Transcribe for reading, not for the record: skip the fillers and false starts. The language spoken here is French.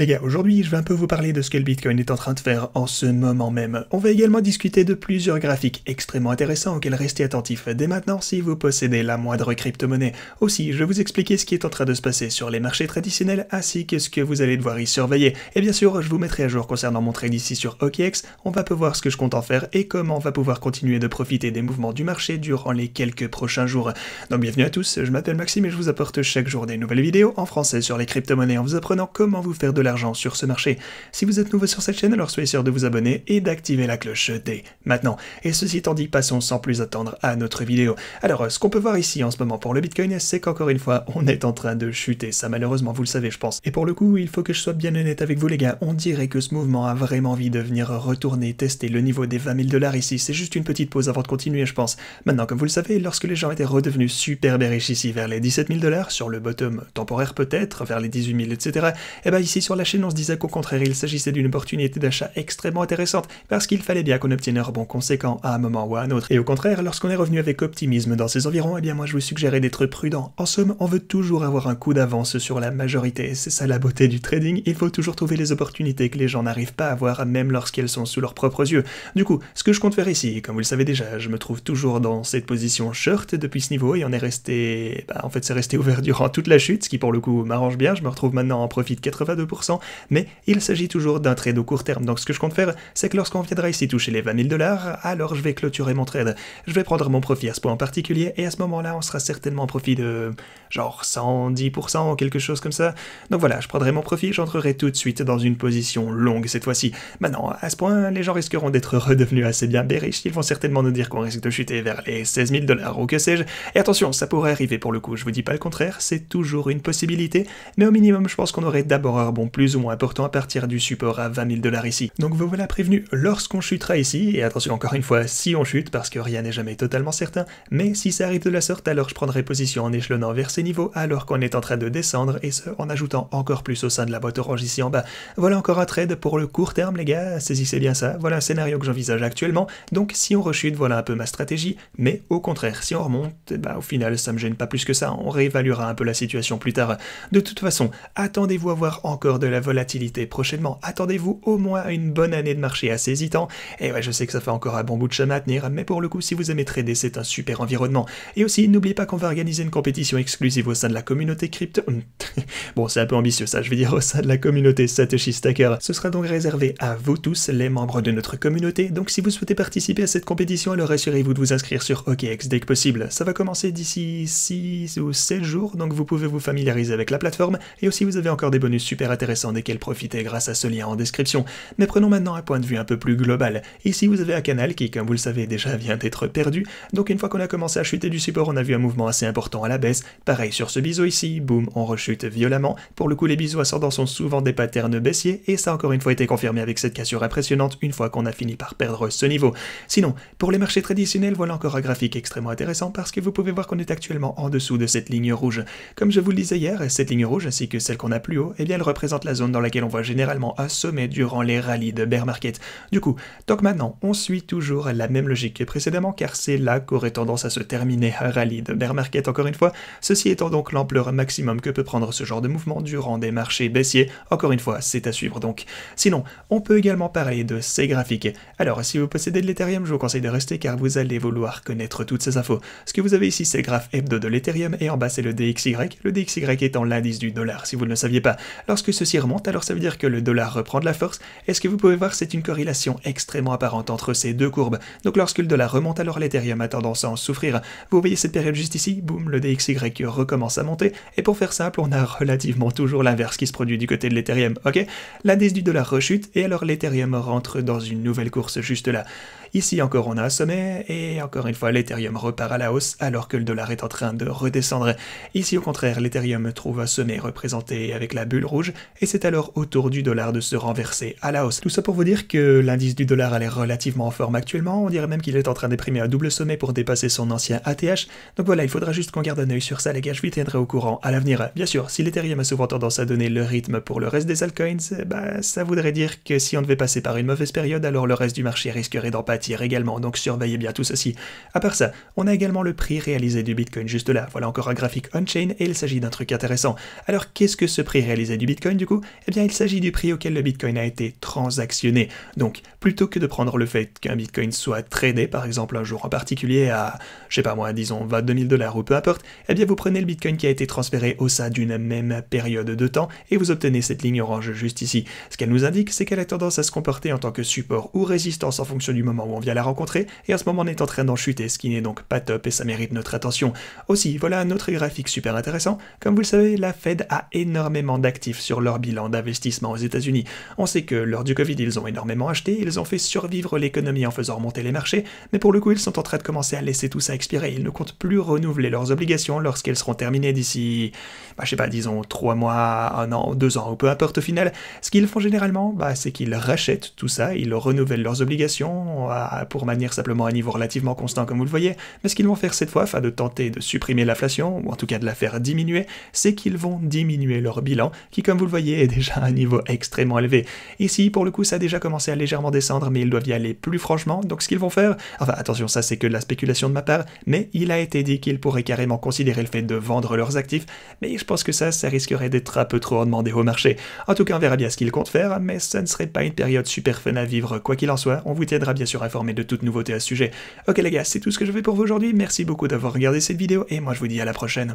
Les gars, aujourd'hui, je vais un peu vous parler de ce que le Bitcoin est en train de faire en ce moment même. On va également discuter de plusieurs graphiques extrêmement intéressants auxquels restez attentifs dès maintenant si vous possédez la moindre crypto-monnaie. Aussi, je vais vous expliquer ce qui est en train de se passer sur les marchés traditionnels ainsi que ce que vous allez devoir y surveiller. Et bien sûr, je vous mettrai à jour concernant mon trade ici sur OKX, on va peu voir ce que je compte en faire et comment on va pouvoir continuer de profiter des mouvements du marché durant les quelques prochains jours. Donc bienvenue à tous, je m'appelle Maxime et je vous apporte chaque jour des nouvelles vidéos en français sur les crypto-monnaies en vous apprenant comment vous faire de l'argent sur ce marché. Si vous êtes nouveau sur cette chaîne, alors soyez sûr de vous abonner et d'activer la cloche dès maintenant. Et ceci étant dit, passons sans plus attendre à notre vidéo. Alors, ce qu'on peut voir ici en ce moment pour le Bitcoin, c'est qu'encore une fois, on est en train de chuter. Ça, malheureusement, vous le savez, je pense. Et pour le coup, il faut que je sois bien honnête avec vous, les gars. On dirait que ce mouvement a vraiment envie de venir retourner tester le niveau des 20 000 $ ici. C'est juste une petite pause avant de continuer, je pense. Maintenant, comme vous le savez, lorsque les gens étaient redevenus super bearish ici vers les 17 000 $, sur le bottom temporaire peut-être, vers les 18 000, etc., et ben ici sur la chaîne, on se disait qu'au contraire, il s'agissait d'une opportunité d'achat extrêmement intéressante, parce qu'il fallait bien qu'on obtienne un rebond conséquent à un moment ou à un autre. Et au contraire, lorsqu'on est revenu avec optimisme dans ces environs, eh bien moi je vous suggérais d'être prudent. En somme, on veut toujours avoir un coup d'avance sur la majorité. C'est ça la beauté du trading, il faut toujours trouver les opportunités que les gens n'arrivent pas à voir, même lorsqu'elles sont sous leurs propres yeux. Du coup, ce que je compte faire ici, comme vous le savez déjà, je me trouve toujours dans cette position short depuis ce niveau, et on est resté... en fait c'est resté ouvert durant toute la chute, ce qui pour le coup m'arrange bien, je me retrouve maintenant en profit de 82%, mais il s'agit toujours d'un trade au court terme. Donc ce que je compte faire, c'est que lorsqu'on viendra ici toucher les 20 000 $, alors je vais clôturer mon trade. Je vais prendre mon profit à ce point en particulier, et à ce moment-là, on sera certainement en profit de genre 110% ou quelque chose comme ça. Donc voilà, je prendrai mon profit, j'entrerai tout de suite dans une position longue cette fois-ci. Maintenant, à ce point, les gens risqueront d'être redevenus assez bien bearish, ils vont certainement nous dire qu'on risque de chuter vers les 16 000 $ ou que sais-je. Et attention, ça pourrait arriver pour le coup, je vous dis pas le contraire, c'est toujours une possibilité, mais au minimum, je pense qu'on aurait d'abord un rebond plus ou moins important à partir du support à 20 000 $ ici. Donc vous voilà prévenu lorsqu'on chutera ici, et attention encore une fois, si on chute, parce que rien n'est jamais totalement certain, mais si ça arrive de la sorte, alors je prendrai position en échelonnant vers ces niveaux, alors qu'on est en train de descendre, et ce, en ajoutant encore plus au sein de la boîte orange ici en bas. Voilà encore un trade pour le court terme, les gars, saisissez bien ça, voilà un scénario que j'envisage actuellement, donc si on rechute, voilà un peu ma stratégie, mais au contraire, si on remonte, au final, ça me gêne pas plus que ça, on réévaluera un peu la situation plus tard. De toute façon, attendez-vous à voir encore de la volatilité prochainement, attendez-vous au moins à une bonne année de marché assez hésitant, et ouais, je sais que ça fait encore un bon bout de chemin à tenir, mais pour le coup, si vous aimez trader, c'est un super environnement. Et aussi, n'oubliez pas qu'on va organiser une compétition exclusive au sein de la communauté crypto... bon, c'est un peu ambitieux ça, je veux dire au sein de la communauté Satoshi Stacker. Ce sera donc réservé à vous tous, les membres de notre communauté, donc si vous souhaitez participer à cette compétition, alors assurez-vous de vous inscrire sur OKX dès que possible. Ça va commencer d'ici 6 ou 7 jours, donc vous pouvez vous familiariser avec la plateforme, et aussi vous avez encore des bonus super intéressants desquels profiter grâce à ce lien en description. Mais prenons maintenant un point de vue un peu plus global. Ici vous avez un canal qui, comme vous le savez déjà, vient d'être perdu, donc une fois qu'on a commencé à chuter du support, on a vu un mouvement assez important à la baisse. Pareil sur ce biseau ici, boum, on rechute violemment. Pour le coup, les biseaux ascendants sont souvent des patterns baissiers, et ça a encore une fois été confirmé avec cette cassure impressionnante une fois qu'on a fini par perdre ce niveau. Sinon, pour les marchés traditionnels, voilà encore un graphique extrêmement intéressant parce que vous pouvez voir qu'on est actuellement en dessous de cette ligne rouge. Comme je vous le disais hier, cette ligne rouge ainsi que celle qu'on a plus haut, eh bien elle représente la zone dans laquelle on voit généralement un sommet durant les rallyes de bear market. Du coup, tant que maintenant, on suit toujours la même logique que précédemment car c'est là qu'aurait tendance à se terminer un rallye de bear market encore une fois, ceci étant donc l'ampleur maximum que peut prendre ce genre de mouvement durant des marchés baissiers, encore une fois, c'est à suivre donc. Sinon, on peut également parler de ces graphiques. Alors, si vous possédez de l'Ethereum, je vous conseille de rester car vous allez vouloir connaître toutes ces infos. Ce que vous avez ici, c'est le graphe hebdo de l'Ethereum et en bas, c'est le DXY. Le DXY étant l'indice du dollar, si vous ne le saviez pas. Lorsque ceci remonte, alors ça veut dire que le dollar reprend de la force. Et ce que vous pouvez voir, c'est une corrélation extrêmement apparente entre ces deux courbes. Donc lorsque le dollar remonte, alors l'Ethereum a tendance à en souffrir. Vous voyez cette période juste ici, boum, le DXY recommence à monter. Et pour faire simple, on a relativement toujours l'inverse qui se produit du côté de l'Ethereum, ok? L'indice du dollar rechute et alors l'Ethereum rentre dans une nouvelle course juste là. Ici encore on a un sommet, et encore une fois l'Ethereum repart à la hausse alors que le dollar est en train de redescendre. Ici au contraire l'Ethereum trouve un sommet représenté avec la bulle rouge, et c'est alors au tour du dollar de se renverser à la hausse. Tout ça pour vous dire que l'indice du dollar a l'air relativement en forme actuellement, on dirait même qu'il est en train d'imprimer un double sommet pour dépasser son ancien ATH, donc voilà, il faudra juste qu'on garde un œil sur ça les gars, je vous tiendrai au courant à l'avenir. Bien sûr, si l'Ethereum a souvent tendance à donner le rythme pour le reste des altcoins, ça voudrait dire que si on devait passer par une mauvaise période, alors le reste du marché risquerait d'en pâtir également, donc surveillez bien tout ceci. À part ça, on a également le prix réalisé du Bitcoin juste là, voilà encore un graphique on-chain, et il s'agit d'un truc intéressant. Alors qu'est-ce que ce prix réalisé du Bitcoin du coup? coup, eh bien il s'agit du prix auquel le Bitcoin a été transactionné. Donc, plutôt que de prendre le fait qu'un Bitcoin soit tradé, par exemple un jour en particulier à, je sais pas moi, disons 22 000 $ ou peu importe, eh bien vous prenez le Bitcoin qui a été transféré au sein d'une même période de temps et vous obtenez cette ligne orange juste ici. Ce qu'elle nous indique, c'est qu'elle a tendance à se comporter en tant que support ou résistance en fonction du moment où on vient la rencontrer, et à ce moment on est en train d'en chuter, ce qui n'est donc pas top et ça mérite notre attention. Aussi, voilà un autre graphique super intéressant. Comme vous le savez, la Fed a énormément d'actifs sur leur bilan d'investissement aux États-Unis. On sait que lors du Covid, ils ont énormément acheté, ils ont fait survivre l'économie en faisant remonter les marchés, mais pour le coup, ils sont en train de commencer à laisser tout ça expirer. Ils ne comptent plus renouveler leurs obligations lorsqu'elles seront terminées d'ici, je sais pas, disons 3 mois, 1 an, 2 ans, ou peu importe au final. Ce qu'ils font généralement, c'est qu'ils rachètent tout ça, ils renouvellent leurs obligations pour maintenir simplement un niveau relativement constant comme vous le voyez, mais ce qu'ils vont faire cette fois, afin de tenter de supprimer l'inflation, ou en tout cas de la faire diminuer, c'est qu'ils vont diminuer leur bilan, qui comme vous le voyez est déjà à un niveau extrêmement élevé. Ici, pour le coup, ça a déjà commencé à légèrement descendre, mais ils doivent y aller plus franchement, donc ce qu'ils vont faire, enfin attention, ça c'est que de la spéculation de ma part, mais il a été dit qu'ils pourraient carrément considérer le fait de vendre leurs actifs, mais je pense que ça risquerait d'être un peu trop en demandé au marché. En tout cas, on verra bien ce qu'ils comptent faire, mais ça ne serait pas une période super fun à vivre, quoi qu'il en soit, on vous tiendra bien sûr informé de toute nouveauté à ce sujet. Ok les gars, c'est tout ce que je fais pour vous aujourd'hui, merci beaucoup d'avoir regardé cette vidéo, et moi je vous dis à la prochaine.